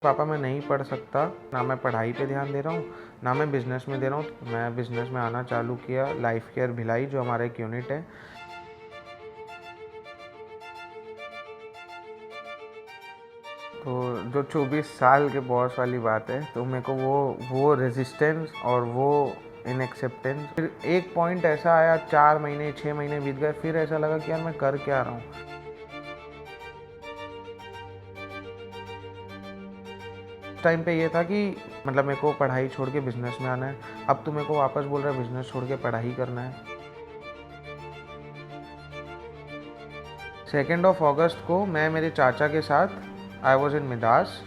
पापा मैं नहीं पढ़ सकता, ना मैं पढ़ाई पे ध्यान दे रहा हूँ, ना मैं बिज़नेस में दे रहा हूँ। मैं बिज़नेस में आना चालू किया, लाइफ केयर भिलाई जो हमारा एक यूनिट है। तो जो 24 साल के बॉस वाली बात है, तो मेरे को वो रेजिस्टेंस और वो इनएक्सेप्टेंस, फिर एक पॉइंट ऐसा आया, 4 महीने 6 महीने बीत गए, फिर ऐसा लगा कि यार मैं कर क्या रहा हूँ। टाइम पे ये था कि मतलब मेरे को पढ़ाई छोड़ के बिज़नेस में आना है। अब तो मेरे को वापस बोल रहा है बिज़नेस छोड़ के पढ़ाई करना है। 2 अगस्त को मैं मेरे चाचा के साथ आई वॉज इन मिदास,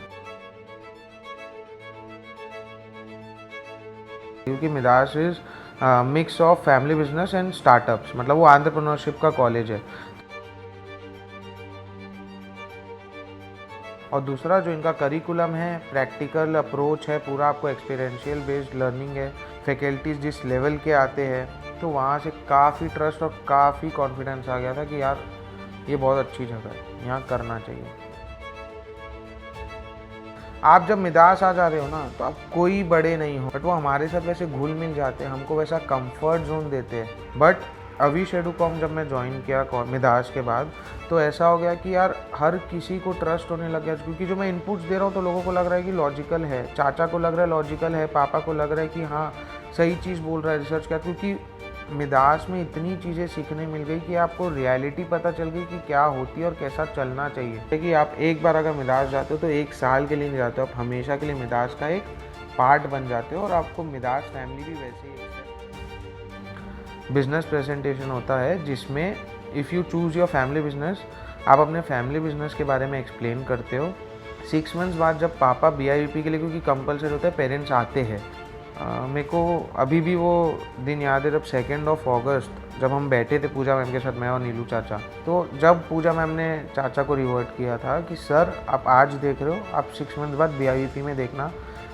क्योंकि Midas is mix of family business and startups, मतलब वो एंटरप्रेन्योरशिप का कॉलेज है। और दूसरा जो इनका करिकुलम है, प्रैक्टिकल अप्रोच है, पूरा आपको एक्सपीरियंशियल बेस्ड लर्निंग है। फैकल्टीज़ जिस लेवल के आते हैं, तो वहाँ से काफ़ी ट्रस्ट और काफ़ी कॉन्फिडेंस आ गया था कि यार ये बहुत अच्छी जगह है, यहाँ करना चाहिए। आप जब मिदास आ जा रहे हो ना, तो आप कोई बड़े नहीं हो, बट वो हमारे साथ वैसे घुल मिल जाते हैं, हमको वैसा कंफर्ट जोन देते हैं। बट अभी शेडुकॉम जब मैं ज्वाइन किया मिदास के बाद, तो ऐसा हो गया कि यार हर किसी को ट्रस्ट होने लग गया, क्योंकि जो मैं इनपुट्स दे रहा हूँ तो लोगों को लग रहा है कि लॉजिकल है, चाचा को लग रहा है लॉजिकल है, पापा को लग रहा है कि हाँ सही चीज़ बोल रहा है, रिसर्च किया। क्योंकि मिदास में इतनी चीज़ें सीखने मिल गई कि आपको रियलिटी पता चल गई कि क्या होती है और कैसा चलना चाहिए। देखिए आप एक बार अगर मिदास जाते हो तो 1 साल के लिए नहीं जाते हो, आप हमेशा के लिए मिदास का एक पार्ट बन जाते हो, और आपको मिदास फैमिली भी वैसे ही बिजनेस प्रेजेंटेशन होता है, जिसमें if you choose your family business, आप अपने फैमिली बिजनेस के बारे में एक्सप्लेन करते हो। 6 मंथ्स बाद जब पापा BIVP के लिए, क्योंकि कंपलसरी होता है, पेरेंट्स आते हैं। मेरे को अभी भी वो दिन याद है जब 2 अगस्त जब हम बैठे थे पूजा मैम के साथ, मैं और नीलू चाचा। तो जब पूजा मैम ने चाचा को रिवर्ट किया था कि सर आप आज देख रहे हो, आप 6 मंथ बाद BIVP में देखना।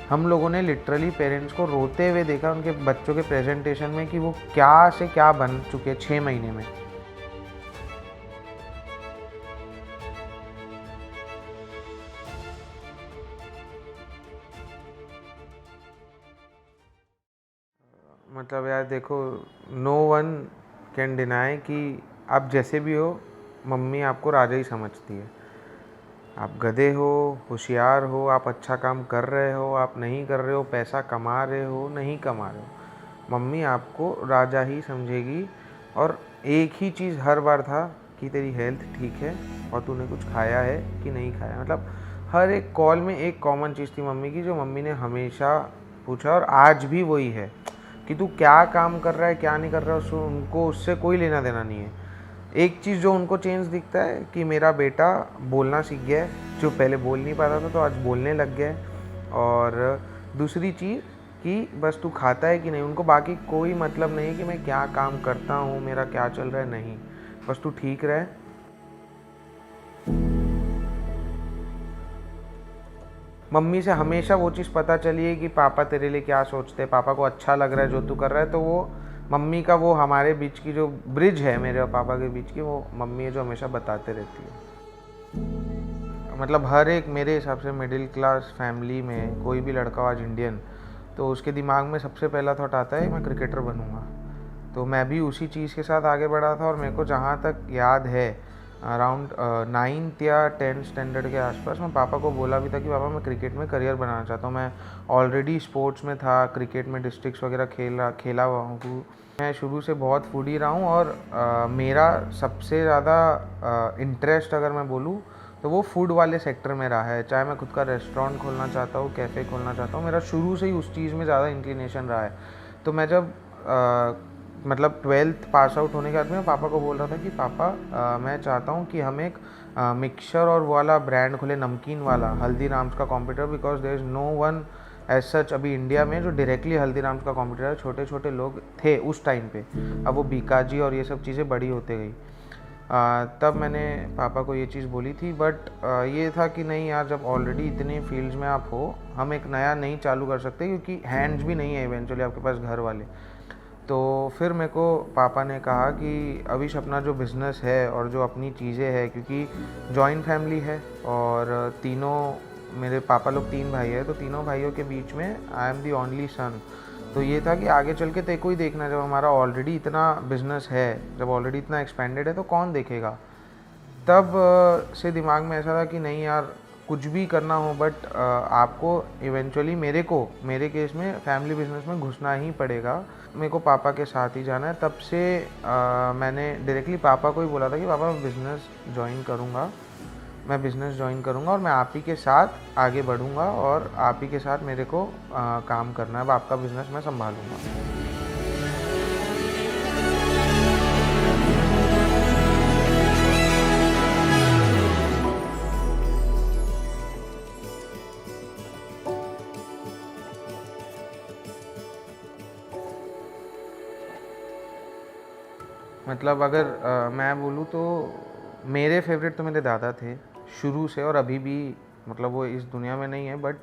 हम लोगों ने लिटरली पेरेंट्स को रोते हुए देखा उनके बच्चों के प्रेजेंटेशन में कि वो क्या से क्या बन चुके 6 महीने में। मतलब यार देखो, नो वन कैन डिनाई कि आप जैसे भी हो, मम्मी आपको राजा ही समझती है। आप गधे हो, होशियार हो, आप अच्छा काम कर रहे हो, आप नहीं कर रहे हो, पैसा कमा रहे हो, नहीं कमा रहे हो, मम्मी आपको राजा ही समझेगी। और एक ही चीज़ हर बार था कि तेरी हेल्थ ठीक है और तूने कुछ खाया है कि नहीं खाया। मतलब हर एक कॉल में एक कॉमन चीज़ थी मम्मी की, जो मम्मी ने हमेशा पूछा, और आज भी वही है कि तू क्या काम कर रहा है, क्या नहीं कर रहा है, उनको उससे कोई लेना देना नहीं है। एक चीज़ जो उनको चेंज दिखता है कि मेरा बेटा बोलना सीख गया है, जो पहले बोल नहीं पाता था तो आज बोलने लग गया है। और दूसरी चीज़ कि बस तू खाता है कि नहीं, उनको बाकी कोई मतलब नहीं कि मैं क्या काम करता हूँ, मेरा क्या चल रहा है, नहीं, बस तू ठीक रहे। मम्मी से हमेशा वो चीज़ पता चली है कि पापा तेरे लिए क्या सोचते हैं, पापा को अच्छा लग रहा है जो तू कर रहा है, तो वो मम्मी का, वो हमारे बीच की जो ब्रिज है मेरे और पापा के बीच की, वो मम्मी है जो हमेशा बताते रहती है। मतलब हर एक मेरे हिसाब से मिडिल क्लास फैमिली में कोई भी लड़का आज इंडियन, तो उसके दिमाग में सबसे पहला थॉट आता है मैं क्रिकेटर बनूंगा। तो मैं भी उसी चीज़ के साथ आगे बढ़ा था, और मेरे को जहाँ तक याद है अराउंड 9th या 10th स्टैंडर्ड के आसपास मैं पापा को बोला भी था कि पापा मैं क्रिकेट में करियर बनाना चाहता हूँ। मैं ऑलरेडी स्पोर्ट्स में था, क्रिकेट में डिस्ट्रिक्ट्स वगैरह खेला हुआ हूँ। मैं शुरू से बहुत फूडी रहा हूँ, और मेरा सबसे ज़्यादा इंटरेस्ट अगर मैं बोलूँ तो वो फूड वाले सेक्टर में रहा है। चाहे मैं खुद का रेस्टोरेंट खोलना चाहता हूँ, कैफ़े खोलना चाहता हूँ, मेरा शुरू से ही उस चीज़ में ज़्यादा इंक्लिनेशन रहा है। तो मैं जब मतलब 12th पास आउट होने के बाद मैं पापा को बोल रहा था कि पापा मैं चाहता हूँ कि हम एक मिक्सचर और वो वाला ब्रांड खोले, नमकीन वाला, हल्दीराम्स का competitor, because there is no one as such अभी इंडिया में जो डायरेक्टली हल्दीराम्स का कॉम्पिटिटर है। छोटे छोटे लोग थे उस टाइम पे, अब वो बीकाजी और ये सब चीज़ें बड़ी होते गई। तब मैंने पापा को ये चीज़ बोली थी, बट ये था कि नहीं यार, जब ऑलरेडी इतने फील्ड्स में आप हो, हम एक नया नहीं चालू कर सकते, क्योंकि हैंड्स भी नहीं है इवेंचुअली आपके पास घर वाले। तो फिर मेरे को पापा ने कहा कि अभी अपना जो बिज़नेस है और जो अपनी चीज़ें हैं, क्योंकि जॉइंट फैमिली है और तीनों मेरे पापा लोग 3 भाई हैं, तो तीनों भाइयों के बीच में I am the only son. तो ये था कि आगे चल के तेरे को ही देखना, जब हमारा ऑलरेडी इतना बिज़नेस है, जब ऑलरेडी इतना एक्सपेंडेड है तो कौन देखेगा। तब से दिमाग में ऐसा था कि नहीं यार, कुछ भी करना हो बट आपको इवेंचुअली मेरे केस में फैमिली बिजनेस में घुसना ही पड़ेगा, मेरे को पापा के साथ ही जाना है। तब से मैंने डायरेक्टली पापा को ही बोला था कि पापा मैं बिज़नेस ज्वाइन करूँगा और मैं आप ही के साथ आगे बढ़ूँगा और आप ही के साथ मेरे को काम करना है, अब आपका बिज़नेस मैं संभालूँगा। मतलब अगर मैं बोलूँ तो मेरे फेवरेट तो मेरे दादा थे शुरू से, और अभी भी, मतलब वो इस दुनिया में नहीं है but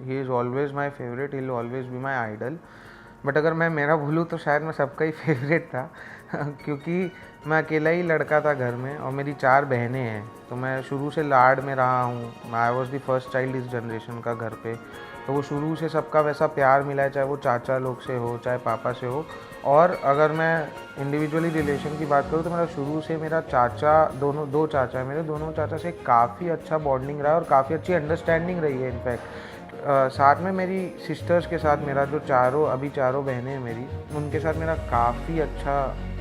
he is always my favourite, he will always be my idol. But अगर मैं मेरा बोलूँ तो शायद मैं सबका ही फेवरेट था क्योंकि मैं अकेला ही लड़का था घर में और मेरी 4 बहनें हैं, तो मैं शुरू से लाड में रहा हूँ। I was the first child इस जनरेशन का घर पे, तो वो शुरू से सबका वैसा प्यार मिला है, चाहे वो चाचा लोग से हो चाहे पापा से हो। और अगर मैं इंडिविजुअली रिलेशन की बात करूँ तो मेरा शुरू से मेरा चाचा, दो चाचा है मेरे, दोनों चाचा से काफ़ी अच्छा बॉन्डिंग रहा है और काफ़ी अच्छी अंडरस्टैंडिंग रही है। इनफैक्ट साथ में मेरी सिस्टर्स के साथ, मेरा जो अभी चारों बहनें हैं मेरी, उनके साथ मेरा काफ़ी अच्छा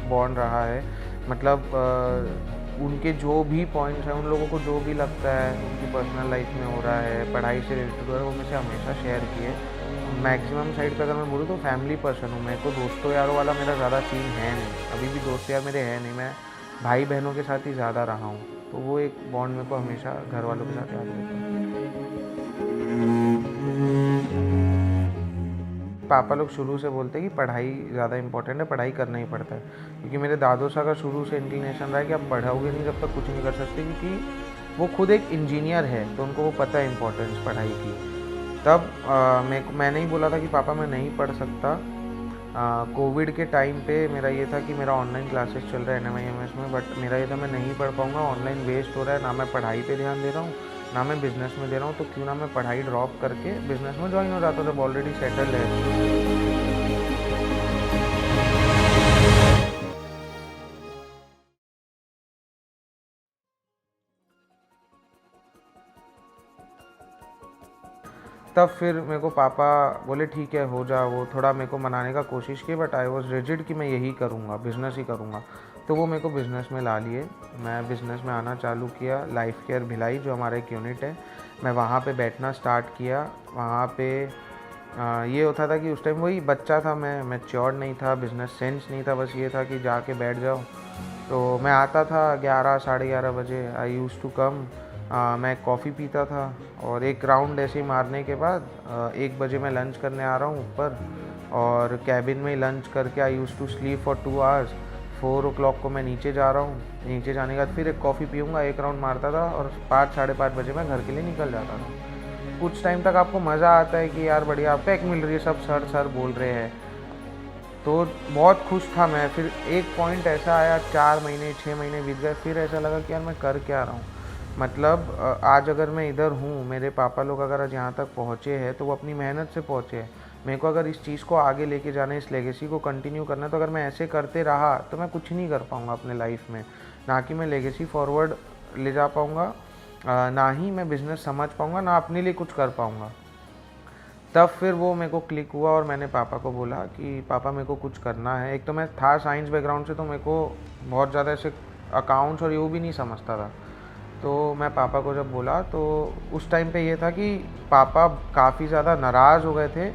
बॉन्ड रहा है। मतलब उनके जो भी पॉइंट्स हैं, उन लोगों को जो भी लगता है उनकी पर्सनल लाइफ में हो रहा है, पढ़ाई से रिलेटेड हो रहा है, वो मुझसे हमेशा शेयर किए। मैक्सिमम साइड पे अगर मैं बोलूँ तो फैमिली पर्सन हूँ, मेरे को दोस्तों यारों वाला मेरा ज़्यादा सीन है नहीं, अभी भी दोस्त यार मेरे हैं नहीं, मैं भाई बहनों के साथ ही ज़्यादा रहा हूँ। तो वो एक बॉन्ड मेरे को हमेशा घर वालों के साथ याद रहता है। पापा लोग शुरू से बोलते हैं कि पढ़ाई ज़्यादा इंपॉर्टेंट है, पढ़ाई करना ही पड़ता है, क्योंकि मेरे दादो सा का शुरू से इंक्लिनेशन रहा है कि आप पढ़ोगे नहीं जब तक कुछ नहीं कर सकते, क्योंकि वो खुद एक इंजीनियर है तो उनको वो पता है इंपॉर्टेंस पढ़ाई की। तब मैंने ही बोला था कि पापा मैं नहीं पढ़ सकता। कोविड के टाइम पे मेरा ये था कि मेरा ऑनलाइन क्लासेस चल रहा है NMIMS में, बट मेरा ये था मैं नहीं पढ़ पाऊँगा, ऑनलाइन वेस्ट हो रहा है, ना मैं पढ़ाई पे ध्यान दे रहा हूँ ना मैं बिज़नेस में दे रहा हूँ, तो क्यों ना मैं पढ़ाई ड्रॉप करके बिज़नेस में ज्वाइन हो जाता जब ऑलरेडी सेटल है। तब फिर मेरे को पापा बोले ठीक है हो जा, वो थोड़ा मेरे को मनाने का कोशिश की, बट आई वॉज रिजिड कि मैं यही करूँगा, बिज़नेस ही करूँगा। तो वो मेरे को बिज़नेस में ला लिए, मैं बिज़नेस में आना चालू किया। लाइफ केयर भिलाई जो हमारा एक यूनिट है, मैं वहाँ पे बैठना स्टार्ट किया। वहाँ पे ये होता था कि उस टाइम वही बच्चा था, मैं मैच्योर नहीं था, बिज़नेस सेंस नहीं था, बस ये था कि जाके बैठ जाओ। तो मैं आता था 11 साढ़े 11 बजे, आई यूज़ टू कम, मैं कॉफ़ी पीता था और एक राउंड ऐसे ही मारने के बाद 1 बजे मैं लंच करने आ रहा हूँ ऊपर, और कैबिन में ही लंच करके I use to sleep for 2 hours. 4 o'clock को मैं नीचे जा रहा हूँ, नीचे जाने के बाद फिर एक कॉफ़ी पीऊँगा, एक राउंड मारता था और 5 साढ़े 5 बजे मैं घर के लिए निकल जाता था। कुछ टाइम तक आपको मज़ा आता है कि यार बढ़िया पैक मिल रही है, सब सर बोल रहे हैं, तो बहुत खुश था मैं। फिर एक पॉइंट ऐसा आया, 4 महीने 6 महीने बीत गए, फिर ऐसा लगा कि यार मैं कर क्या रहा हूँ। मतलब आज अगर मैं इधर हूँ, मेरे पापा लोग अगर आज यहाँ तक पहुँचे हैं तो वो अपनी मेहनत से पहुँचे हैं। मेरे को अगर इस चीज़ को आगे लेके जाना है, इस लेगेसी को कंटिन्यू करना है, तो अगर मैं ऐसे करते रहा तो मैं कुछ नहीं कर पाऊँगा अपने लाइफ में, ना कि मैं लेगेसी फॉरवर्ड ले जा पाऊँगा, ना ही मैं बिज़नेस समझ पाऊँगा, ना अपने लिए कुछ कर पाऊँगा। तब फिर वो मेरे को क्लिक हुआ और मैंने पापा को बोला कि पापा मेरे को कुछ करना है। एक तो मैं था साइंस बैकग्राउंड से, तो मेरे को बहुत ज़्यादा ऐसे अकाउंट्स और ये भी नहीं समझता था। तो मैं पापा को जब बोला तो उस टाइम पे ये था कि पापा काफ़ी ज़्यादा नाराज़ हो गए थे,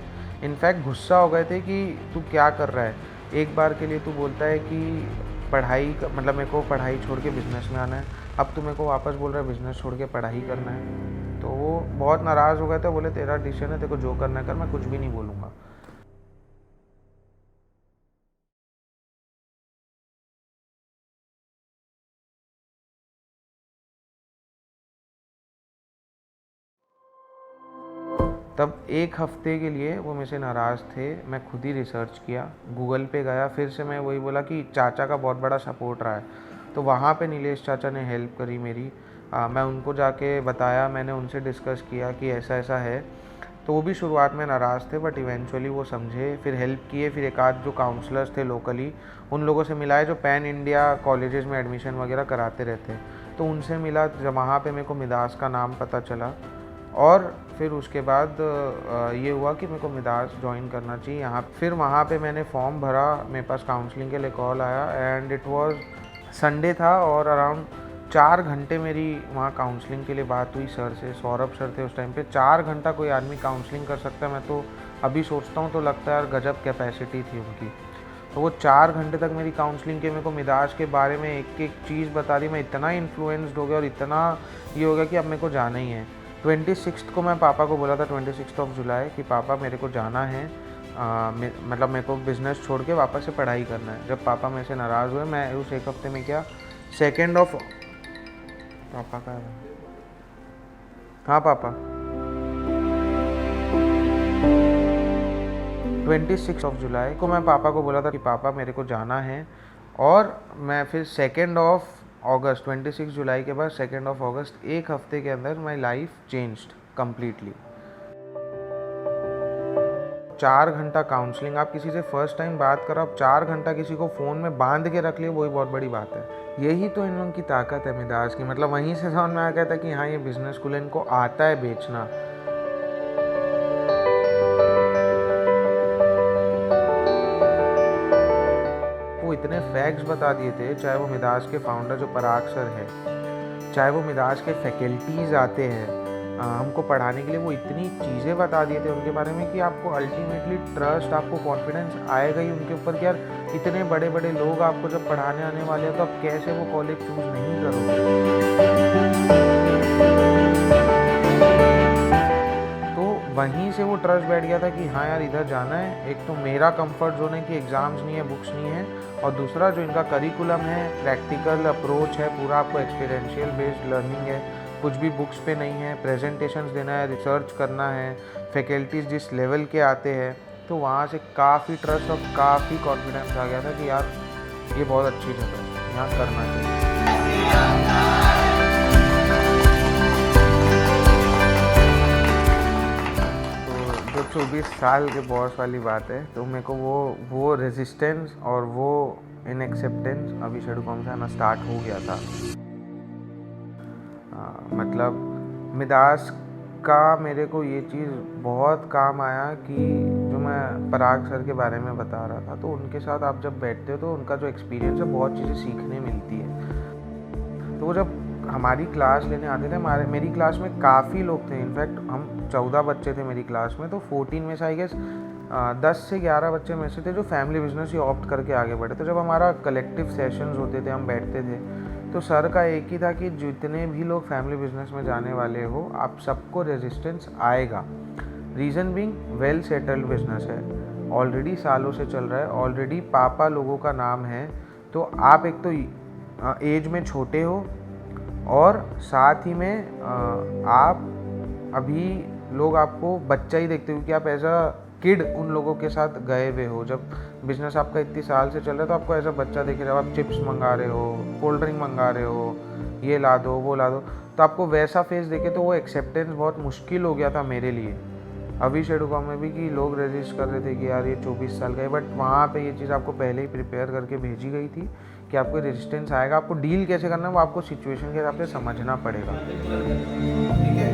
इनफैक्ट गुस्सा हो गए थे कि तू क्या कर रहा है, एक बार के लिए तू बोलता है कि पढ़ाई मतलब मेरे को पढ़ाई छोड़ के बिज़नेस में आना है, अब तू मेरे को वापस बोल रहा है बिज़नेस छोड़ के पढ़ाई करना है। तो वो बहुत नाराज़ हो गए थे, बोले तेरा डिसीजन है, तेरे को जो करना है कर, मैं कुछ भी नहीं बोलूँगा। तब 1 हफ़्ते के लिए वो मेरे से नाराज़ थे, मैं खुद ही रिसर्च किया, गूगल पे गया, फिर से मैं वही बोला कि चाचा का बहुत बड़ा सपोर्ट रहा है, तो वहाँ पे नीलेश चाचा ने हेल्प करी मेरी। मैं उनको जाके बताया, मैंने उनसे डिस्कस किया कि ऐसा ऐसा है। तो वो भी शुरुआत में नाराज़ थे, बट इवेंचुअली वो समझे, फिर हेल्प किए। फिर एक आध जो काउंसलर्स थे लोकली, उन लोगों से मिलाए जो पैन इंडिया कॉलेजेस में एडमिशन वगैरह कराते रहते हैं, तो उनसे मिला। जब वहाँ पे मेरे को मिदास का नाम पता चला, और फिर उसके बाद ये हुआ कि मेरे को मिदास ज्वाइन करना चाहिए यहाँ। फिर वहाँ पे मैंने फॉर्म भरा, मेरे पास काउंसलिंग के लिए कॉल आया, एंड इट वाज संडे था, और अराउंड 4 घंटे मेरी वहाँ काउंसलिंग के लिए बात हुई सर से। सौरभ सर थे उस टाइम पे। 4 घंटा कोई आदमी काउंसलिंग कर सकता है, मैं तो अभी सोचता हूँ तो लगता है यार गजब कैपेसिटी थी उनकी। तो वो 4 घंटे तक मेरी काउंसलिंग के मेरे को मिदास के बारे में एक एक चीज़ बता दी। मैं इतना इन्फ्लुएंस्ड हो गया और इतना ये हो गया कि अब मेरे को जाना ही है। 26 को मैं पापा को बोला था, 26 जुलाई, कि पापा मेरे को जाना है, मतलब मेरे को बिज़नेस छोड़ के वापस से पढ़ाई करना है। जब पापा मेरे से नाराज़ हुए, मैं उस एक हफ्ते में क्या 2 पापा का है। हाँ पापा, 26 जुलाई को मैं पापा को बोला था कि पापा मेरे को जाना है, और मैं फिर 2 अगस्त 26 जुलाई के बाद 2 अगस्त, एक हफ्ते के अंदर माई लाइफ चेंज्ड कम्प्लीटली। 4 घंटा काउंसलिंग, आप किसी से फर्स्ट टाइम बात करो, आप 4 घंटा किसी को फ़ोन में बांध के रख लिए, वही बहुत बड़ी बात है। यही तो इन लोगों की ताकत है मिदास की। मतलब वहीं से समझ में आ गया था कि हाँ ये बिज़नेस स्कूल है, इनको आता है बेचना। वो इतने फैक्ट्स बता दिए थे, चाहे वो मिदास के फाउंडर जो पराग सर है, चाहे वो मिदास के फैकल्टीज़ आते हैं हमको पढ़ाने के लिए, वो इतनी चीज़ें बता दिए थे उनके बारे में कि आपको अल्टीमेटली ट्रस्ट, आपको कॉन्फिडेंस आएगा ही उनके ऊपर कि यार इतने बड़े बड़े लोग आपको जब पढ़ाने आने वाले हैं, तो आप कैसे वो कॉलेज चूज़ नहीं करोगे। वहीं से वो ट्रस्ट बैठ गया था कि हाँ यार इधर जाना है। एक तो मेरा कंफर्ट जोन है कि एग्ज़ाम्स नहीं है, बुक्स नहीं है, और दूसरा जो इनका करिकुलम है, प्रैक्टिकल अप्रोच है, पूरा आपको एक्सपीरियंशियल बेस्ड लर्निंग है, कुछ भी बुक्स पे नहीं है, प्रेजेंटेशंस देना है, रिसर्च करना है, फैकल्टीज़ जिस लेवल के आते हैं। तो वहाँ से काफ़ी ट्रस्ट और काफ़ी कॉन्फिडेंस आ गया था कि यार ये बहुत अच्छी जगह है, यहाँ करना चाहिए। तो 24 साल के बॉस वाली बात है, तो मेरे को वो रेजिस्टेंस और वो इन एक्सेप्टेंस अभी शेडूकॉम से आना स्टार्ट हो गया था। मतलब मिदास का मेरे को ये चीज़ बहुत काम आया कि जो मैं पराग सर के बारे में बता रहा था, तो उनके साथ आप जब बैठते हो तो उनका जो एक्सपीरियंस है, बहुत चीज़ें सीखने मिलती है। तो वो जब हमारी क्लास लेने आते थे, मेरी क्लास में काफ़ी लोग थे। इनफैक्ट हम 14 बच्चे थे मेरी क्लास में, तो 14 में से आई गेस 10 से 11 बच्चे में से थे जो फैमिली बिजनेस ही ऑप्ट करके आगे बढ़े। तो जब हमारा कलेक्टिव सेशंस होते थे, हम बैठते थे, तो सर का एक ही था कि जितने भी लोग फैमिली बिजनेस में जाने वाले हो, आप सबको रेजिस्टेंस आएगा। Reason being, well settled business है, ऑलरेडी सालों से चल रहा है, ऑलरेडी पापा लोगों का नाम है। तो आप एक तो एज में छोटे हो, और साथ ही में आप अभी लोग आपको बच्चा ही देखते हो कि आप एज अ किड उन लोगों के साथ गए हुए हो। जब बिज़नेस आपका इतनी साल से चल रहा है, तो आपको एज अ बच्चा देखे, जब आप चिप्स मंगा रहे हो, कोल्ड ड्रिंक मंगा रहे हो, ये ला दो वो ला दो, तो आपको वैसा फेस देखे, तो वो एक्सेप्टेंस बहुत मुश्किल हो गया था मेरे लिए। अभी शेडूकॉम में भी कि लोग रजिस्ट कर रहे थे कि यार ये 24 साल का है, बट वहाँ पे ये चीज़ आपको पहले ही प्रिपेयर करके भेजी गई थी कि आपको रेजिस्टेंस आएगा। आपको डील कैसे करना है वो आपको सिचुएशन के हिसाब से समझना पड़ेगा। ठीक है,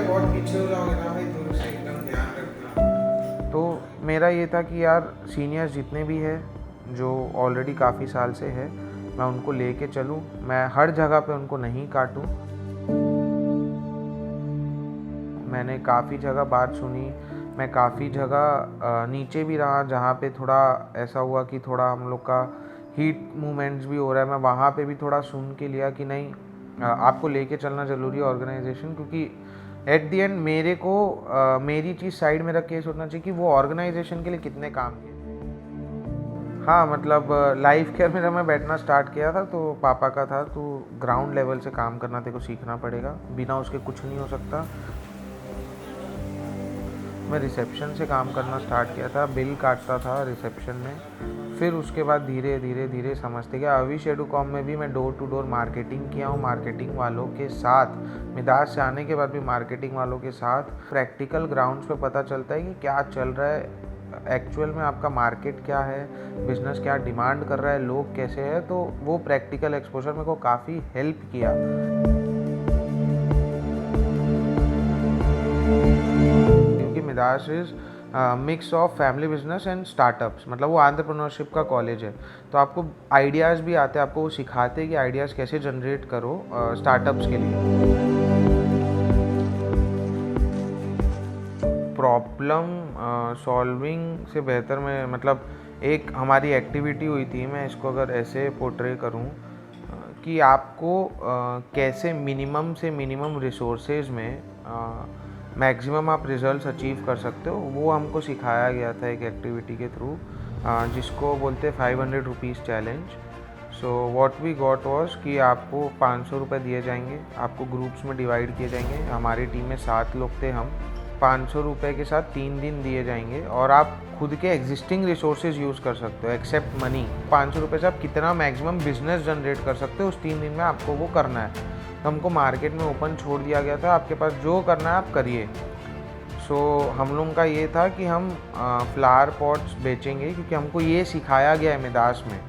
बहुत पीछे हो जाओगे ना भाई, तो एकदम ध्यान रखना। तो मेरा ये था कि यार सीनियर्स जितने भी हैं जो ऑलरेडी काफ़ी साल से है, मैं उनको लेके चलूँ, मैं हर जगह पे उनको नहीं काटूँ। मैंने काफ़ी जगह बात सुनी, मैं काफ़ी जगह नीचे भी रहा जहाँ पे थोड़ा ऐसा हुआ कि थोड़ा हम लोग का हीट मूवमेंट्स भी हो रहा है। मैं वहाँ पे भी थोड़ा सुन के लिया कि नहीं, आपको लेके चलना ज़रूरी है ऑर्गेनाइजेशन, क्योंकि एट द एंड मेरे को मेरी चीज़ साइड में रख के सोचना चाहिए कि वो ऑर्गेनाइजेशन के लिए कितने काम किए। हाँ, मतलब लाइफ केयर में जब मैं बैठना स्टार्ट किया था, तो पापा का था, तो ग्राउंड लेवल से काम करना तेरे को सीखना पड़ेगा, बिना उसके कुछ नहीं हो सकता। मैं रिसेप्शन से काम करना स्टार्ट किया था, बिल काटता था रिसेप्शन में। फिर उसके बाद धीरे धीरे धीरे समझते गए। अविश एडुकॉम में भी मैं डोर टू डोर मार्केटिंग किया हूँ, मार्केटिंग वालों के साथ। मिदास से आने के बाद भी मार्केटिंग वालों के साथ प्रैक्टिकल ग्राउंड्स पे पता चलता है कि क्या चल रहा है एक्चुअल में, आपका मार्केट क्या है, बिजनेस क्या डिमांड कर रहा है, लोग कैसे हैं। तो वो प्रैक्टिकल एक्सपोजर मेरे को काफ़ी हेल्प किया। क्योंकि Midas is mix of family business and startups, मतलब वो एंटरप्रेन्योरशिप का कॉलेज है। तो आपको आइडियाज़ भी आते हैं, आपको वो सिखाते हैं कि आइडियाज़ कैसे जनरेट करो स्टार्टअप्स के लिए। प्रॉब्लम सॉल्विंग से बेहतर मैं, मतलब एक हमारी एक्टिविटी हुई थी, मैं इसको अगर ऐसे पोर्ट्रे करूं कि आपको कैसे मिनिमम से मिनिमम रिसोर्सेज में मैक्सिमम आप रिजल्ट्स अचीव कर सकते हो, वो हमको सिखाया गया था एक एक्टिविटी के थ्रू, जिसको बोलते हैं 500 rupees challenge. So what we got was कि आपको 500 रुपये दिए जाएंगे, आपको ग्रुप्स में डिवाइड किए जाएंगे। हमारी टीम में 7 लोग थे हम। 500 रुपये के साथ 3 दिन दिए जाएंगे और आप खुद के एग्जिस्टिंग रिसोर्सेज यूज़ कर सकते हो एक्सेप्ट मनी। 500 रुपये से आप कितना मैक्सिमम बिजनेस जनरेट कर सकते हो उस 3 दिन में आपको वो करना है। तो हमको मार्केट में ओपन छोड़ दिया गया था, आपके पास जो करना है आप करिए। सो हम लोगों का ये था कि हम फ्लावर पॉट्स बेचेंगे, क्योंकि हमको ये सिखाया गया है मिदास में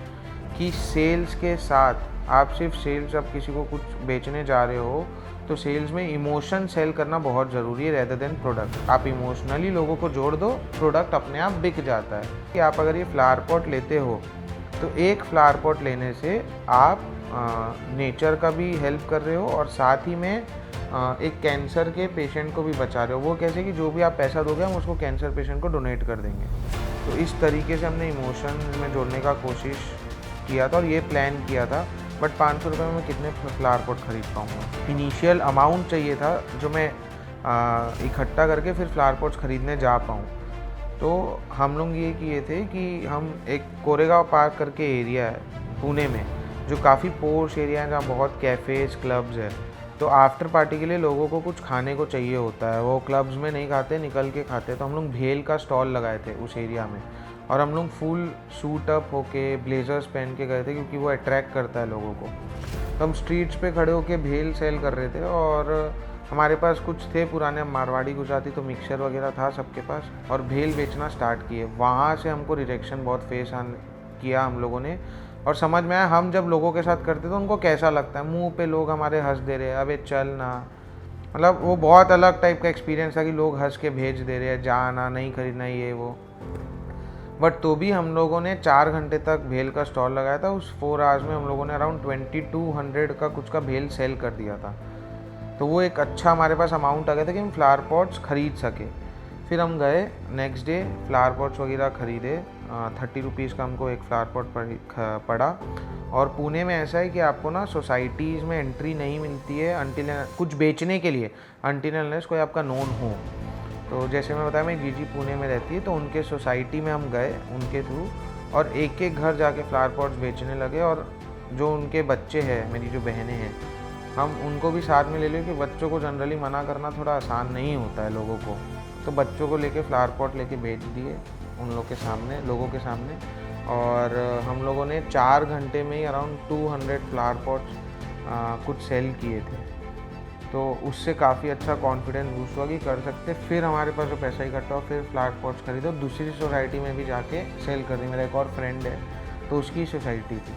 कि सेल्स के साथ आप सिर्फ सेल्स, आप किसी को कुछ बेचने जा रहे हो तो सेल्स में इमोशन सेल करना बहुत ज़रूरी है रेदर देन प्रोडक्ट। आप इमोशनली लोगों को जोड़ दो, प्रोडक्ट अपने आप बिक जाता है। कि आप अगर ये फ्लावर पॉट लेते हो तो एक फ्लावर पॉट लेने से आप नेचर का भी हेल्प कर रहे हो और साथ ही में एक कैंसर के पेशेंट को भी बचा रहे हो। वो कैसे कि जो भी आप पैसा दोगे हम उसको कैंसर पेशेंट को डोनेट कर देंगे। तो इस तरीके से हमने इमोशन में जोड़ने का कोशिश किया था और ये प्लान किया था। बट 500 रुपये में मैं कितने फ्लावर पॉट खरीद पाऊँगा। इनिशियल अमाउंट चाहिए था जो मैं इकट्ठा करके फिर फ्लावर पॉट्स खरीदने जा पाऊँ। तो हम लोग ये किए थे कि हम एक कोरेगांव पार्क करके एरिया है पुणे में, जो काफ़ी पोर्श एरिया है, जहाँ बहुत कैफ़ेज़ क्लब्स है। तो आफ्टर पार्टी के लिए लोगों को कुछ खाने को चाहिए होता है, वो क्लब्स में नहीं खाते, निकल के खाते। तो हम लोग भेल का स्टॉल लगाए थे उस एरिया में और हम लोग फुल सूट अप होके ब्लेजर्स पहन के गए थे, क्योंकि वो अट्रैक्ट करता है लोगों को। तो हम स्ट्रीट्स पे खड़े होके भेल सेल कर रहे थे और हमारे पास कुछ थे पुराने मारवाड़ी गुजराती, तो मिक्सचर वगैरह था सबके पास और भेल बेचना स्टार्ट किए। वहाँ से हमको रिजेक्शन बहुत फेस किया हम लोगों ने और समझ में आया हम जब लोगों के साथ करते तो उनको कैसा लगता है। मुंह पे लोग हमारे हंस दे रहे हैं, अबे चल ना, मतलब वो बहुत अलग टाइप का एक्सपीरियंस था कि लोग हंस के भेज दे रहे हैं, जाना नहीं खरीदना ये वो। बट तो भी हम लोगों ने 4 घंटे तक भेल का स्टॉल लगाया था। उस 4 आवर्स में हम लोगों ने अराउंड 2200 का कुछ का भेल सेल कर दिया था। तो वो एक अच्छा हमारे पास अमाउंट आ गया था कि हम फ्लावर पॉट्स खरीद सके। फिर हम गए नेक्स्ट डे फ्लावर पॉट्स वगैरह ख़रीदे। 30 रुपीज़ का हमको एक फ्लावर पॉट पड़ा। और पुणे में ऐसा है कि आपको ना सोसाइटीज़ में एंट्री नहीं मिलती है अंटिल कुछ बेचने के लिए, अंटिल अनलेस कोई आपका नोन हो। तो जैसे मैं बताया, मैं जीजी पुणे में रहती है, तो उनके सोसाइटी में हम गए उनके थ्रू और एक एक घर जाके फ्लावर पॉट्स बेचने लगे। और जो उनके बच्चे हैं, मेरी जो बहनें हैं, हम उनको भी साथ में ले लें कि बच्चों को जनरली मना करना थोड़ा आसान नहीं होता है लोगों को। तो बच्चों को लेके फ्लावर पॉट लेके बेच दिए उन लोग के सामने, लोगों के सामने। और हम लोगों ने 4 घंटे में ही अराउंड 200 फ्लावर पॉट्स कुछ सेल किए थे। तो उससे काफ़ी अच्छा कॉन्फिडेंस बूस्ट हुआ कि कर सकते। फिर हमारे पास जो पैसा इकट्ठा हुआ, फिर फ्लावर पॉट्स खरीदो, दूसरी सोसाइटी में भी जाके सेल कर दी। मेरा एक और फ्रेंड है तो उसकी सोसाइटी थी,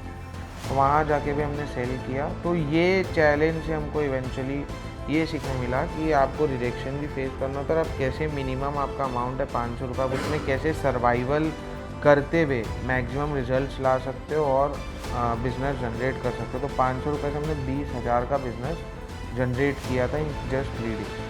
तो वहाँ जाके भी हमने सेल किया। तो ये चैलेंज से हमको इवेंचुअली ये सीखने मिला कि आपको रिजेक्शन भी फेस करना होता है। आप कैसे मिनिमम आपका अमाउंट है 500 रुपये, उसमें कैसे सर्वाइवल करते हुए मैक्सिमम रिजल्ट्स ला सकते हो और बिज़नेस जनरेट कर सकते हो। तो 500 रुपये से हमने 20,000 का बिज़नेस जनरेट किया था इन जस्ट 3 डेज।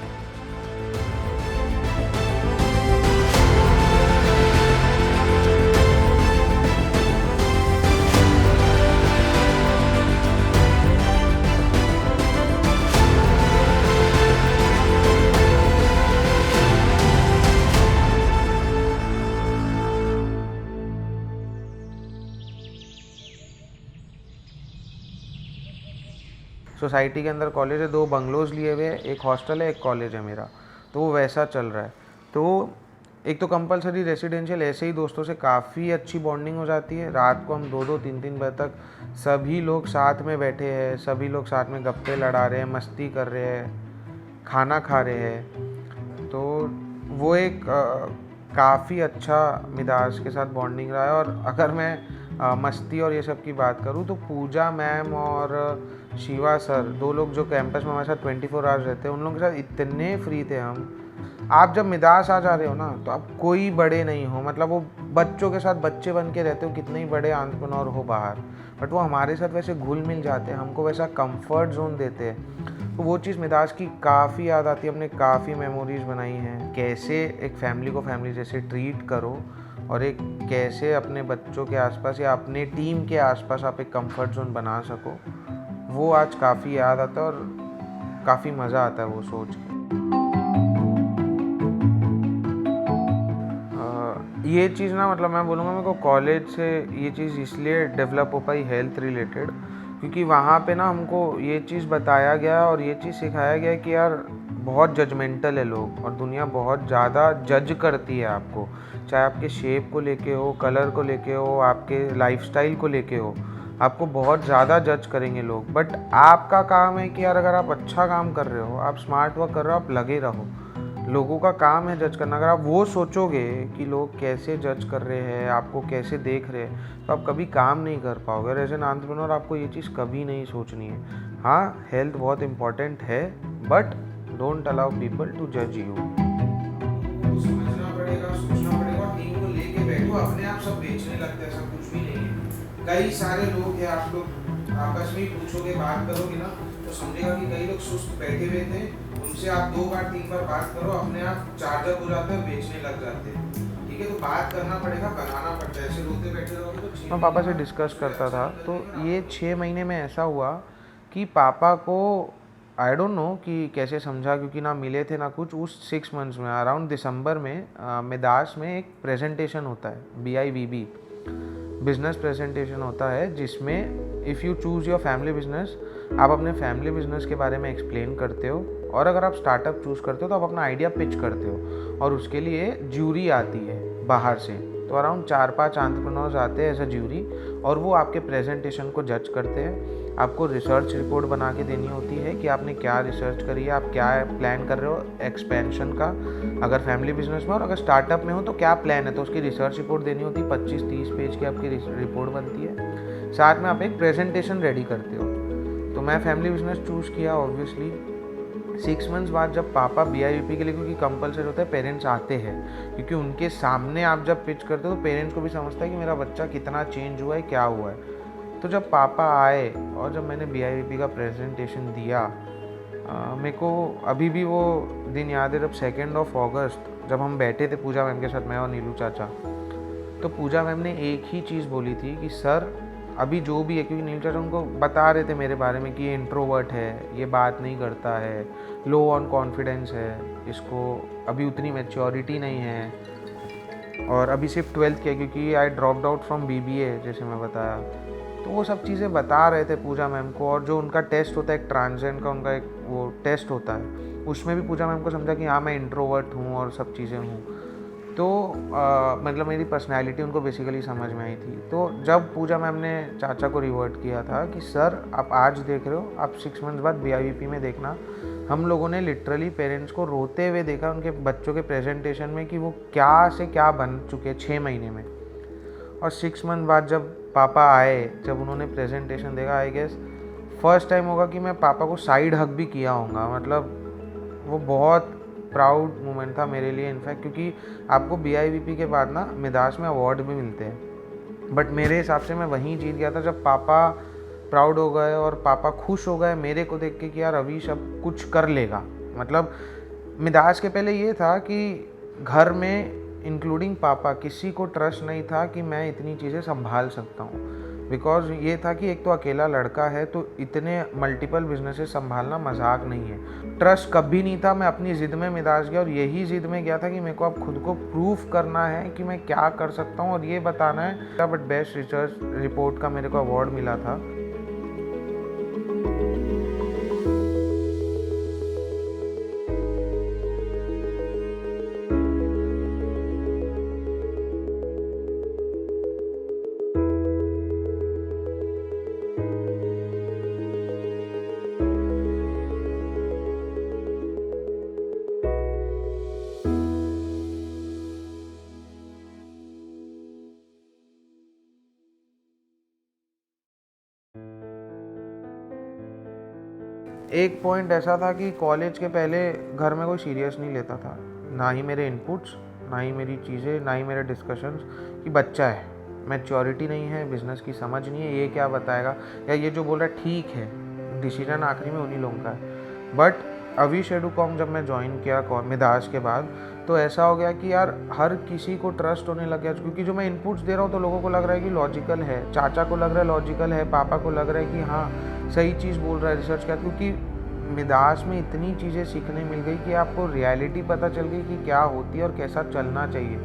सोसाइटी के अंदर कॉलेज है, 2 बंगलोज लिए हुए हैं, एक हॉस्टल है, एक कॉलेज है मेरा। तो वो वैसा चल रहा है। तो एक तो कंपलसरी रेसिडेंशियल ऐसे ही दोस्तों से काफ़ी अच्छी बॉन्डिंग हो जाती है। रात को हम 2-2 3-3 बजे तक सभी लोग साथ में बैठे हैं, सभी लोग साथ में गप्पे लड़ा रहे हैं, मस्ती कर रहे हैं, खाना खा रहे हैं। तो वो एक काफ़ी अच्छा मिदास के साथ बॉन्डिंग रहा है। और अगर मैं मस्ती और ये सब की बात करूँ तो पूजा मैम और शिवा सर, 2 लोग जो कैंपस में हमारे साथ 24 आवर्स रहते हैं, उन लोगों के साथ इतने फ्री थे हम। आप जब मिदास आ जा रहे हो ना, तो आप कोई बड़े नहीं हो, मतलब वो बच्चों के साथ बच्चे बन के रहते हो, कितने ही बड़े एंटरप्रेन्योर हो बाहर, बट वो हमारे साथ वैसे घुल मिल जाते हैं, हमको वैसा कंफर्ट जोन देते हैं। तो वो चीज़ मिदास की काफ़ी याद आती है। हमने काफ़ी मेमोरीज बनाई हैं, कैसे एक फैमिली को फैमिली जैसे ट्रीट करो, और एक कैसे अपने बच्चों के आसपास या अपने टीम के आसपास आप एक कंफर्ट जोन बना सको, वो आज काफ़ी याद आता है और काफ़ी मज़ा आता है वो सोच के। ये चीज़ ना, मतलब मैं बोलूँगा मेरे को कॉलेज से ये चीज़ इसलिए डेवलप हो पाई हेल्थ रिलेटेड, क्योंकि वहाँ पे ना हमको ये चीज़ बताया गया और ये चीज़ सिखाया गया कि यार बहुत जजमेंटल है लोग, और दुनिया बहुत ज़्यादा जज करती है आपको, चाहे आपके शेप को लेके हो, कलर को लेके हो, आपके लाइफस्टाइल को लेके हो, आपको बहुत ज़्यादा जज करेंगे लोग। बट आपका काम है कि यार अगर आप अच्छा काम कर रहे हो, आप स्मार्ट वर्क कर रहे हो, आप लगे रहो। लोगों का काम है जज करना। अगर आप वो सोचोगे कि लोग कैसे जज कर रहे हैं, आपको कैसे देख रहे हैं, तो आप कभी काम नहीं कर पाओगे। एज एन एंटरप्रेन्योर आपको ये चीज़ कभी नहीं सोचनी है। हाँ, हेल्थ बहुत इंपॉर्टेंट है, but don't allow people to जज यू। समझना पड़ेगा, सोचना पड़ेगा, टीम को लेके बैठो। अपने आप सब बेचने लगते हैं, ऐसा कुछ भी नहीं है। कई सारे लोग हैं, आप लोग आपस में ही पूछोगे, बात करोगे ना, तो समझेगा कि कई लोग सुस्त बैठे हुए थे, उनसे आप 2 बार 3 बार बात करो, अपने आप चार्जर हो जाते हैं, बेचने लग जाते हैं। ठीक है, तो बात करना पड़ेगा, बनाना पड़ता है। ऐसे रोते बैठे रहोगे तो मैं पापा से डिस्कस करता था, तो ये 6 महीने में ऐसा हुआ कि पापा को आई डोंट नो कि कैसे समझा, क्योंकि ना मिले थे ना कुछ। उस 6 मंथ्स में अराउंड दिसंबर में मिदास में एक प्रेजेंटेशन होता है, BIVB बिजनेस प्रेजेंटेशन होता है, जिसमें if you choose your family business, आप अपने फैमिली बिजनेस के बारे में एक्सप्लेन करते हो, और अगर आप स्टार्टअप चूज़ करते हो तो आप अपना आइडिया पिच करते हो, और उसके लिए ज्यूरी आती है बाहर से। तो अराउंड 4-5 एंटरप्रेन्योर्स आते हैं एज अ ज्यूरी, और वो आपके प्रेजेंटेशन को जज करते हैं। आपको रिसर्च रिपोर्ट बना के देनी होती है कि आपने क्या रिसर्च करी है, आप क्या प्लान कर रहे हो एक्सपेंशन का, अगर फैमिली बिजनेस में, और अगर स्टार्टअप में हो तो क्या प्लान है। तो उसकी रिसर्च रिपोर्ट देनी होती है, 25-30 पेज की आपकी रिपोर्ट बनती है। साथ में आप एक प्रेजेंटेशन रेडी करते हो। तो मैं फैमिली बिजनेस चूज़ किया ऑब्वियसली। 6 मंथ्स बाद जब पापा BIVP के लिए, क्योंकि कंपलसरी होता है, पेरेंट्स आते हैं, क्योंकि उनके सामने आप जब पिच करते हो तो पेरेंट्स को भी समझता है कि मेरा बच्चा कितना चेंज हुआ है, क्या हुआ है। तो जब पापा आए और जब मैंने BIVP का प्रेजेंटेशन दिया, मेरे को अभी भी वो दिन याद है, जब 2 अगस्त जब हम बैठे थे पूजा मैम के साथ, मैं और नीलू चाचा, तो पूजा मैम ने एक ही चीज़ बोली थी कि सर अभी जो भी है, क्योंकि नीलू चाचा उनको बता रहे थे मेरे बारे में कि ये इंट्रोवर्ट है, ये बात नहीं करता है, लो ऑन कॉन्फिडेंस है, इसको अभी उतनी मैच्योरिटी नहीं है, और अभी सिर्फ 12th किया, क्योंकि I dropped out from BBA जैसे मैं बताया। तो वो सब चीज़ें बता रहे थे पूजा मैम को। और जो उनका टेस्ट होता है, एक ट्रांजेंड का उनका एक वो टेस्ट होता है, उसमें भी पूजा मैम को समझा कि हाँ मैं इंट्रोवर्ट हूँ और सब चीज़ें हूँ। तो मतलब मेरी पर्सनैलिटी उनको बेसिकली समझ में आई थी। तो जब पूजा मैम ने चाचा को रिवर्ट किया था कि सर आप आज देख रहे हो, आप 6 मंथ्स बाद BIVP में देखना, हम लोगों ने लिटरली पेरेंट्स को रोते हुए देखा उनके बच्चों के प्रेजेंटेशन में कि वो क्या से क्या बन चुके 6 महीने में। और 6 मंथ बाद जब पापा आए, जब उन्होंने प्रेजेंटेशन देखा, आई गेस फर्स्ट टाइम होगा कि मैं पापा को साइड हग भी किया होगा। मतलब वो बहुत प्राउड मोमेंट था मेरे लिए इनफैक्ट, क्योंकि आपको BIVP के बाद ना मिदास में अवार्ड भी मिलते हैं, बट मेरे हिसाब से मैं वहीं जीत गया था जब पापा प्राउड हो गए और पापा खुश हो गए मेरे को देख के कि यार अभी सब कुछ कर लेगा। मतलब मिदास के पहले ये था कि घर में इंक्लूडिंग पापा किसी को ट्रस्ट नहीं था कि मैं इतनी चीज़ें संभाल सकता हूँ, बिकॉज ये था कि एक तो अकेला लड़का है, तो इतने मल्टीपल बिजनेसेस संभालना मजाक नहीं है। ट्रस्ट कभी नहीं था। मैं अपनी ज़िद में मिदास गया, और यही ज़िद में गया था कि मेरे को अब खुद को प्रूफ करना है कि मैं क्या कर सकता हूँ और ये बताना है। बट बेस्ट रिसर्च रिपोर्ट का मेरे को अवार्ड मिला था। एक पॉइंट ऐसा था कि कॉलेज के पहले घर में कोई सीरियस नहीं लेता था, ना ही मेरे इनपुट्स, ना ही मेरी चीज़ें, ना ही मेरे डिस्कशंस, कि बच्चा है, मैच्योरिटी नहीं है, बिज़नेस की समझ नहीं है, ये क्या बताएगा, या ये जो बोल रहा है ठीक है, डिसीजन आखिरी में उन्हीं लोगों का है। बट अविश एडुकॉम जब मैं ज्वाइन किया मिदास के बाद, तो ऐसा हो गया कि यार हर किसी को ट्रस्ट होने लग गया, क्योंकि जो मैं इनपुट्स दे रहा हूँ तो लोगों को लग रहा है कि लॉजिकल है, चाचा को लग रहा है लॉजिकल है, पापा को लग रहा है कि हाँ सही चीज़ बोल रहा है, रिसर्च किया। क्योंकि मिदास में इतनी चीज़ें सीखने मिल गई कि आपको रियलिटी पता चल गई कि क्या होती है और कैसा चलना चाहिए।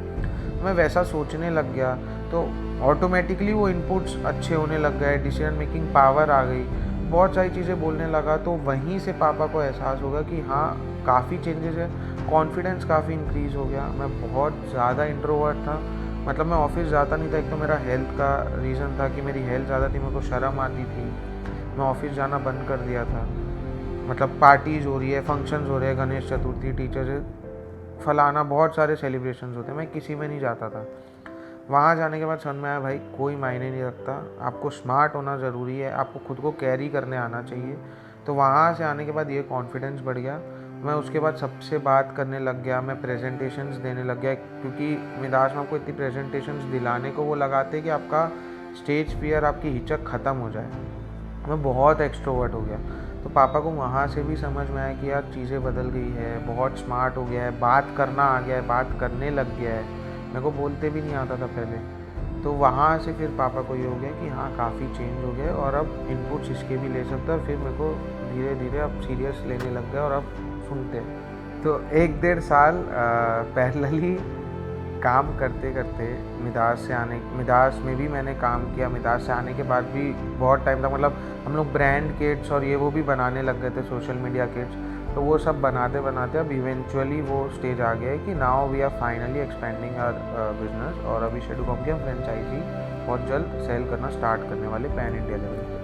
मैं वैसा सोचने लग गया, तो ऑटोमेटिकली वो इनपुट्स अच्छे होने लग गए, डिसीजन मेकिंग पावर आ गई, बहुत सारी चीज़ें बोलने लगा। तो वहीं से पापा को एहसास होगा कि हाँ काफ़ी चेंजेस है, कॉन्फिडेंस काफ़ी इंक्रीज़ हो गया। मैं बहुत ज़्यादा इंट्रोवर्ट था, मतलब मैं ऑफिस जाता नहीं था। एक तो मेरा हेल्थ का रीज़न था कि मेरी हेल्थ ज़्यादा थी, मेरे को शर्म आती थी, मैं ऑफिस जाना बंद कर दिया था। मतलब पार्टीज़ हो रही है, फंक्शंस हो रहे हैं, गणेश चतुर्थी, टीचर्स फलाना, बहुत सारे सेलिब्रेशंस होते हैं, मैं किसी में नहीं जाता था। वहाँ जाने के बाद समझ में आया भाई कोई मायने नहीं रखता, आपको स्मार्ट होना ज़रूरी है, आपको खुद को कैरी करने आना चाहिए। तो वहाँ से आने के बाद ये कॉन्फिडेंस बढ़ गया। मैं उसके बाद सबसे बात करने लग गया, मैं प्रेजेंटेशंस देने लग गया, क्योंकि मिदास में आपको इतनी प्रेजेंटेशंस दिलाने को वो लगाते हैं कि आपका स्टेज फियर, आपकी हिचक ख़त्म हो जाए। मैं बहुत एक्सट्रोवर्ट हो गया। तो पापा को वहाँ से भी समझ में आया कि यार चीज़ें बदल गई है, बहुत स्मार्ट हो गया है, बात करना आ गया है, बात करने लग गया है, मेरे को बोलते भी नहीं आता था पहले। तो वहाँ से फिर पापा को ये हो गया कि हाँ काफ़ी चेंज हो गया और अब इनपुट्स इसके भी ले सकते हैं। और फिर मेरे को धीरे धीरे अब सीरियस लेने लग गया और अब सुनते हैं। तो 1-1.5 साल पैरेलली काम करते करते मिदास में भी मैंने काम किया। मिदास से आने के बाद भी बहुत टाइम तक, मतलब हम लोग ब्रांड किट्स और ये वो भी बनाने लग गए थे, सोशल मीडिया किट्स। तो वो सब बनाते बनाते अब इवेंचुअली वो स्टेज आ गया है कि now we are finally expanding our business. और अभी शेडुकॉम की हम फ्रेंचाइजी बहुत जल्द सेल करना स्टार्ट करने वाले पैन इंडिया लेवल पे।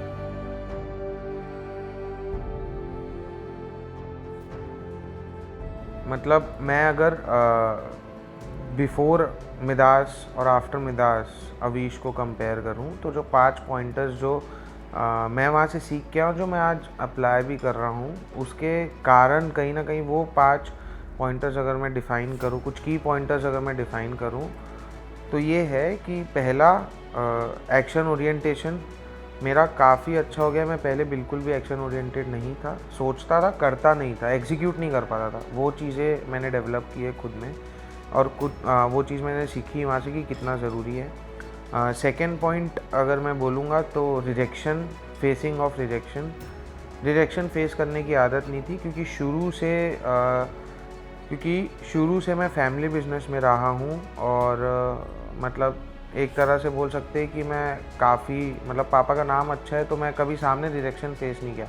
मतलब मैं अगर बिफोर मिदास और आफ्टर मिदास अवीश को कंपेयर करूं, तो जो 5 पॉइंटर्स जो मैं वहाँ से सीख के आया और जो मैं आज अप्लाई भी कर रहा हूँ, उसके कारण कहीं ना कहीं वो 5 पॉइंटर्स अगर मैं डिफ़ाइन करूँ, कुछ की पॉइंटर्स अगर मैं डिफ़ाइन करूँ, तो ये है कि पहला, एक्शन ओरिएंटेशन मेरा काफ़ी अच्छा हो गया। मैं पहले बिल्कुल भी एक्शन ओरिएंटेड नहीं था, सोचता था करता नहीं था, एग्जीक्यूट नहीं कर पाता था। वो चीज़ें मैंने डेवलप की है खुद में, और वो चीज़ मैंने सीखी वहाँ से कि कितना ज़रूरी है। सेकेंड पॉइंट अगर मैं बोलूँगा तो rejection, facing of rejection face करने की आदत नहीं थी, क्योंकि शुरू से मैं फैमिली बिजनेस में रहा हूँ। और मतलब एक तरह से बोल सकते हैं कि मैं काफ़ी, मतलब पापा का नाम अच्छा है, तो मैं कभी सामने रिजेक्शन फेस नहीं किया।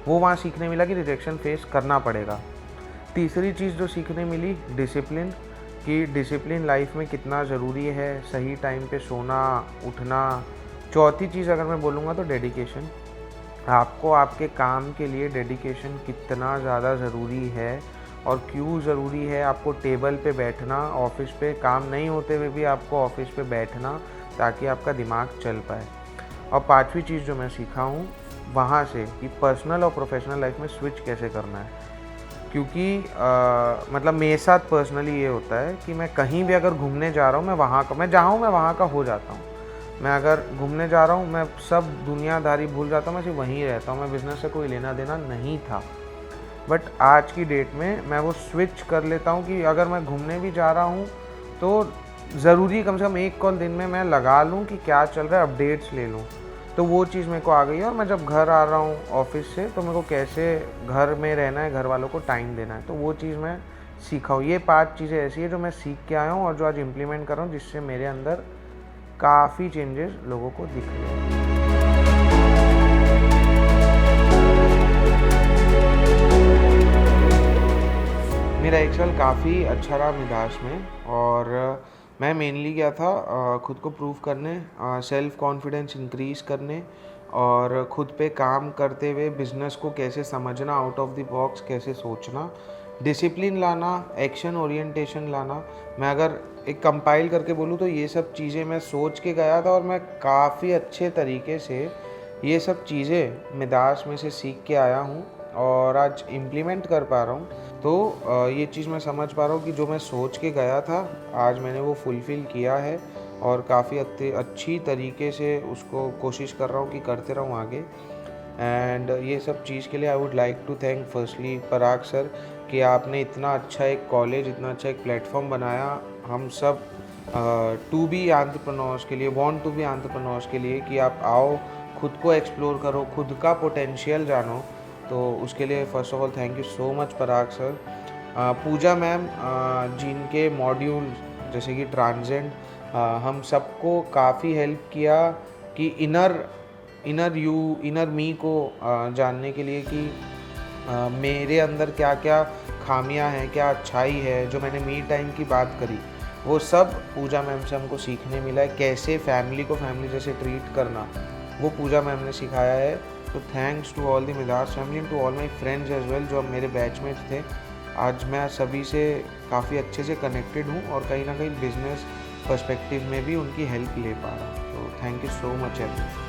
वो वहाँ सीखने मिला कि रिजेक्शन फेस करना पड़ेगा। तीसरी चीज़ जो सीखने मिली, डिसिप्लिन, कि डिसिप्लिन लाइफ में कितना ज़रूरी है, सही टाइम पे सोना उठना। चौथी चीज़ अगर मैं बोलूँगा तो डेडिकेशन, आपको आपके काम के लिए डेडिकेशन कितना ज़्यादा ज़रूरी है और क्यों ज़रूरी है। आपको टेबल पे बैठना, ऑफिस पे काम नहीं होते हुए भी आपको ऑफिस पे बैठना, ताकि आपका दिमाग चल पाए। और 5वीं चीज़ जो मैं सीखा हूँ वहाँ से, कि पर्सनल और प्रोफेशनल लाइफ में स्विच कैसे करना है। क्योंकि मतलब मेरे साथ पर्सनली ये होता है कि मैं कहीं भी अगर घूमने जा रहा हूँ, मैं जहाँ हूँ मैं वहाँ का हो जाता हूँ। मैं अगर घूमने जा रहा हूँ, मैं सब दुनियादारी भूल जाता हूँ, मैं सिर्फ वहीं रहता हूँ, मैं बिज़नेस से कोई लेना देना नहीं था। बट आज की डेट में मैं वो स्विच कर लेता हूँ कि अगर मैं घूमने भी जा रहा हूँ तो ज़रूरी कम से कम 1 कॉल दिन में मैं लगा लूँ कि क्या चल रहा है, अपडेट्स ले लूँ। तो वो चीज़ मेरे को आ गई है। और मैं जब घर आ रहा हूँ ऑफिस से, तो मेरे को कैसे घर में रहना है, घर वालों को टाइम देना है, तो वो चीज़ मैं सीखा हूँ। ये 5 चीज़ें ऐसी है जो मैं सीख के आया हूँ और जो आज इम्प्लीमेंट कर रहा हूँ, जिससे मेरे अंदर काफ़ी चेंजेस लोगों को दिख रहे हैं। मेरा 1 साल काफ़ी अच्छा रहा मिदास में, और मैं मेनली गया था खुद को प्रूव करने, सेल्फ कॉन्फिडेंस इंक्रीज़ करने, और खुद पे काम करते हुए बिज़नेस को कैसे समझना, आउट ऑफ द बॉक्स कैसे सोचना, डिसिप्लिन लाना, एक्शन ओरिएंटेशन लाना। मैं अगर एक कंपाइल करके बोलूँ तो ये सब चीज़ें मैं सोच के गया था, और मैं काफ़ी अच्छे तरीके से ये सब चीज़ें मिदास में से सीख के आया हूँ। और आज इम्प्लीमेंट कर पा रहा हूँ। तो ये चीज़ मैं समझ पा रहा हूँ कि जो मैं सोच के गया था आज मैंने वो फुलफ़िल किया है और काफ़ी अच्छी तरीके से उसको कोशिश कर रहा हूँ कि करते रहूँ आगे। एंड ये सब चीज़ के लिए I would like to thank firstly Parag sir कि आपने इतना अच्छा एक कॉलेज, इतना अच्छा एक प्लेटफॉर्म बनाया हम सब टू बी एंटरप्रेन्योर्स के लिए, वांट टू बी एंटरप्रेन्योर्स के लिए, कि आप आओ, खुद को एक्सप्लोर करो, खुद का पोटेंशियल जानो। तो उसके लिए first of all thank you so much Parag sir. Pooja ma'am, जिनके मॉड्यूल जैसे कि ट्रांसेंड हम सबको काफ़ी हेल्प किया कि इनर मी को जानने के लिए कि मेरे अंदर क्या क्या खामियां हैं, क्या अच्छाई है। जो मैंने मी टाइम की बात करी वो सब पूजा मैम से हमको सीखने मिला है। कैसे फैमिली को फैमिली जैसे ट्रीट करना वो पूजा मैम ने सिखाया है। तो thanks to all the Midas family and to all my friends as well जो अब मेरे बैचमेट्स थे। आज मैं सभी से काफ़ी अच्छे से कनेक्टेड हूँ और कहीं ना कहीं बिजनेस पर्सपेक्टिव में भी उनकी हेल्प ले पा रहा हूँ। तो thank you so much everyone.